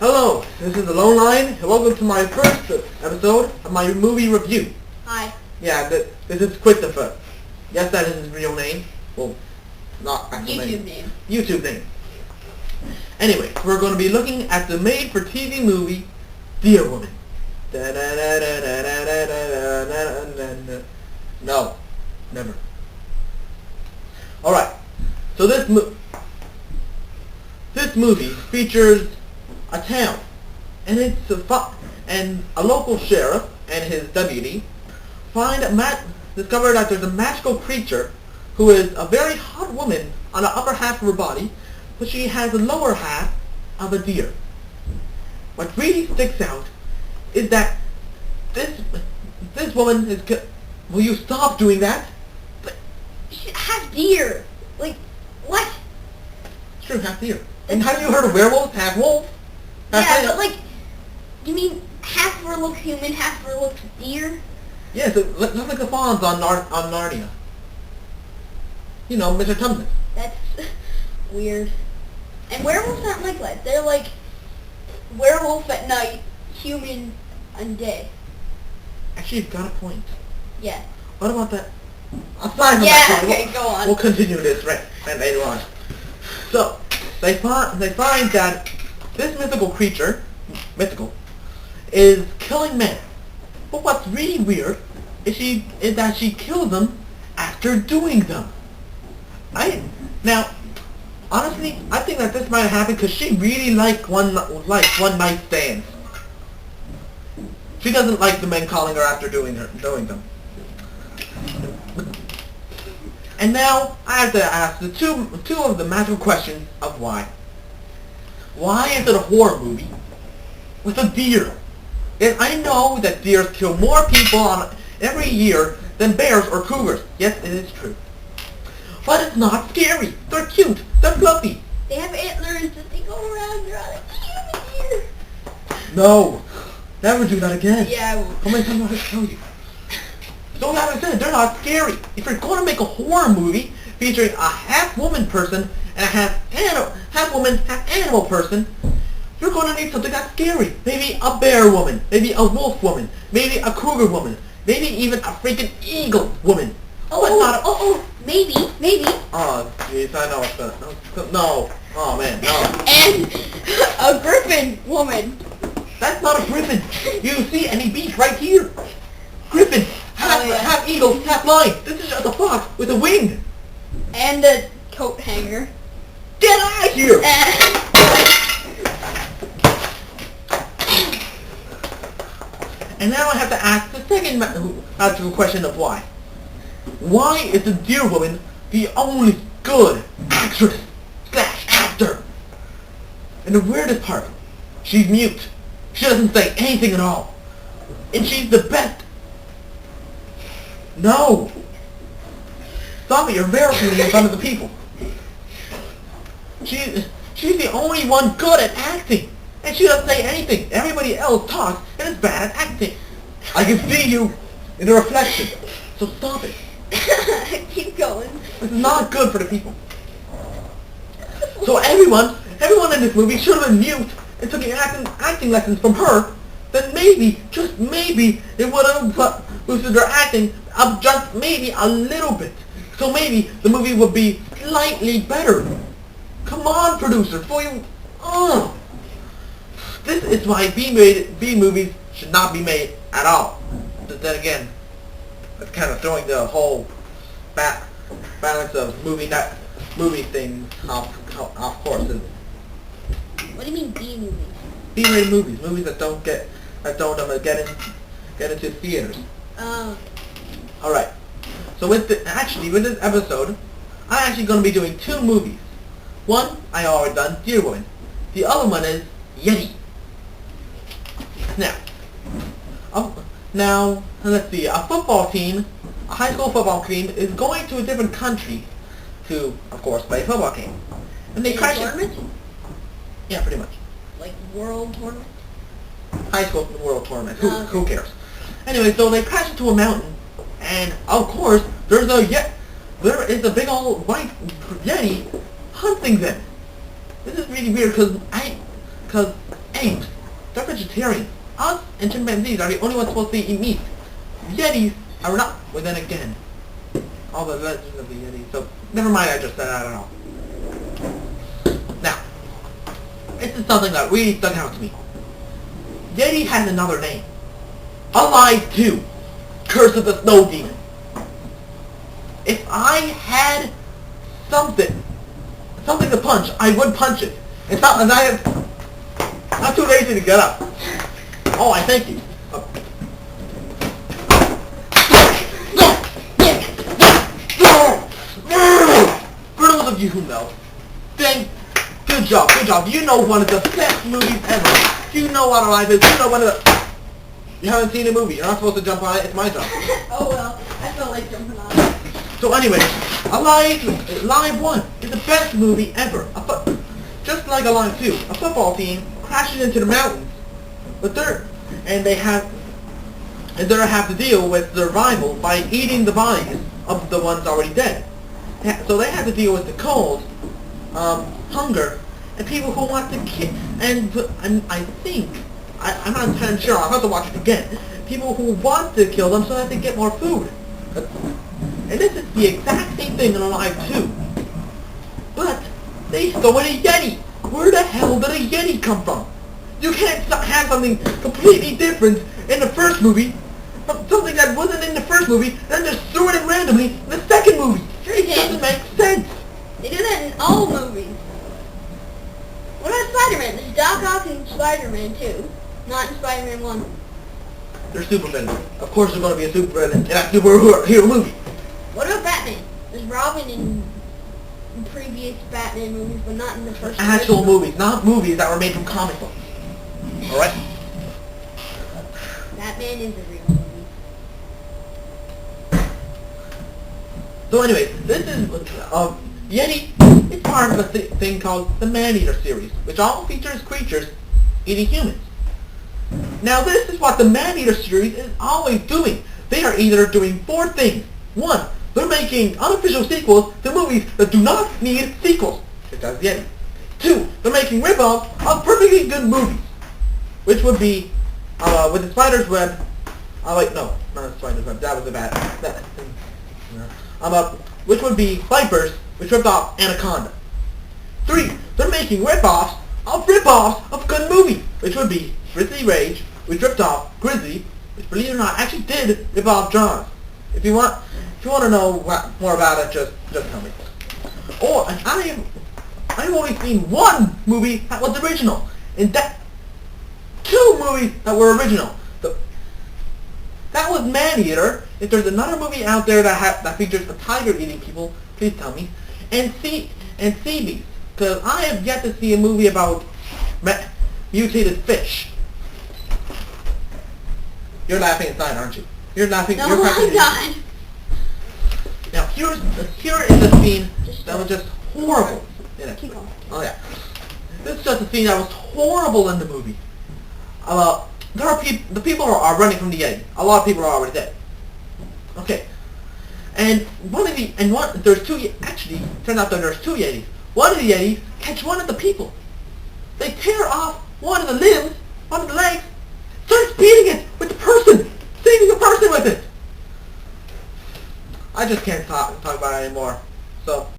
Hello, this is the Lone Lion, and welcome to my first episode of my movie review. Hi. Yeah, this is Christopher. Yes, that is his real name. Well, not actual name. YouTube name. Anyway, we're going to be looking at the made-for-TV movie, Deer Woman. No, never. Alright, so this movie features a town, and and a local sheriff and his deputy discover that there's a magical creature who is a very hot woman on the upper half of her body, but she has the lower half of a deer. What really sticks out is that this woman is. Will you stop doing that? But she half deer. Like what? Sure, half deer. And have you heard of werewolves? Half wolf? Yeah, but like, you mean half of her looks human, half of her looks deer? Yeah, so looks like the fawns on Narnia. You know, Mr. Tumnus. That's weird. And werewolves aren't like that. They're like werewolf at night, human undead. Actually, you've got a point. Yeah. What about that? Aside from that, okay, go on. We'll continue this right later on. So they find that this mythical creature, is killing men. But what's really weird is that she kills them after doing them. Honestly, I think that this might have happened because she really liked one night stands. She doesn't like the men calling her after doing them. And now I have to ask the two of the magical questions of why. Why is it a horror movie with a deer? And I know that deers kill more people every year than bears or cougars. Yes, it is true. But it's not scary. They're cute. They're fluffy. They have antlers that they go around. They're like, deer. No. Never do that again. Yeah. How many times do I have to tell you? So like I said, they're not scary. If you're going to make a horror movie featuring a half-woman person and a half-woman, half-animal person, you're going to need something that's scary. Maybe a bear woman, maybe a wolf woman, maybe a cougar woman, maybe even a freaking eagle woman. Maybe. Oh, jeez, I know it's gonna... No. Oh, man, no. And a griffin woman. That's not a griffin. You see any beak right here. Griffin. Half eagle, half lion. This is just a fox with a wing. And a coat hanger. Get out of here! And now I have to ask the second magical question of why. Why is the Deer Woman the only good actress / actor? And the weirdest part, she's mute. She doesn't say anything at all. And she's the best. No! Stop it, you're embarrassing me in front of the people. She's the only one good at acting. And she doesn't say anything. Everybody else talks and is bad at acting. I can see you in the reflection. So stop it. Keep going. This is not good for the people. So everyone in this movie should have been mute and took acting lessons from her. Then maybe, just maybe, it would have boosted their acting up just maybe a little bit. So maybe the movie would be slightly better. Come on, producer, for you. This is why B movies should not be made at all. But then again, that's kind of throwing the whole balance of movie things off course. What do you mean B movies? B-rated movies that don't get into theaters. All right. So with this episode, I'm actually going to be doing two movies. One I already done, Deer Woman. The other one is Yeti. Now let's see. A high school football team, is going to a different country to, of course, play a football game. And they crash. Tournament? Yeah, pretty much. Like world tournament? High school world tournament. Who cares? Anyway, so they crash into a mountain, and of course, there is a big old white Yeti hunting them. This is really weird because apes, they're vegetarians. Us and chimpanzees are the only ones supposed to eat meat. Yetis are not. Well, then again, all the legends of the Yeti. So, never mind, I just said I don't know. Now, this is something that really stuck out to me. Yeti has another name. Alive 2. Curse of the Snow Demon. If I had something to punch, I would punch it. It's not, and I am not too lazy to get up. Oh, I thank you. For those of you who know, good job. You know one of the best movies ever. You know what Alive is. You know one of the... You haven't seen the movie. You're not supposed to jump on it. It's my job. Oh well, I felt like jumping on it. So anyway, Alive 1 is the best movie ever. Just like Alive 2, a football team crashes into the mountains, and they have to deal with survival by eating the bodies of the ones already dead. So they have to deal with the cold, hunger, and people who want to kill. And I think, I'm not entirely sure. I'll have to watch it again. People who want to kill them so that they get more food. And this is the exact same thing in Alive 2. But they stole a Yeti. Where the hell did a Yeti come from? You can't have something completely different in the first movie, something that wasn't in the first movie, then just threw it in randomly in the second movie. It doesn't make sense. They do that in all movies. What about Spider-Man? There's Doc Ock and Spider-Man 2, not in Spider-Man 1. They're supervillains. Of course there's going to be a supervillain in a superhero movie. What about Batman? There's Robin in previous Batman movies, but not in the first Actual movies, not movies that were made from comic books. Alright? Batman is a real movie. So anyway, this is Yeti is part of a thing called the Man-Eater series, which all features creatures eating humans. Now this is what the Man-Eater series is always doing. They are either doing 4 things. 1, they're making unofficial sequels to movies that do not need sequels, such as Yeti. 2, they're making rip-offs of perfectly good movies, which would be with the Spider's Web. Wait, no, not the Spider's Web. That was a bad. Which would be Vipers, which ripped off Anaconda. 3, they're making rip-offs of good movies, which would be Grizzly Rage, which ripped off Grizzly, which, believe it or not, actually did rip off Jaws. If you want to know more about it, just tell me. Or I've only seen 1 movie that was original, and 2 movies that were original. That was Man-Eater. If there's another movie out there that features a tiger eating people, please tell me. And sea beasts, because I have yet to see a movie about mutated fish. You're laughing inside, aren't you? You're laughing. No, you're I'm not. Now here is a scene that was just horrible. Keep going. Oh yeah. This is just a scene that was horrible in the movie. The people are running from the Yeti. A lot of people are already dead. Okay. And there's 2, actually, turns out that there's 2 Yetis. One of the Yetis catch one of the people. They tear off one of the limbs, one of the legs, starts beating it with the person, saving the person with it. I just can't talk about it anymore. So.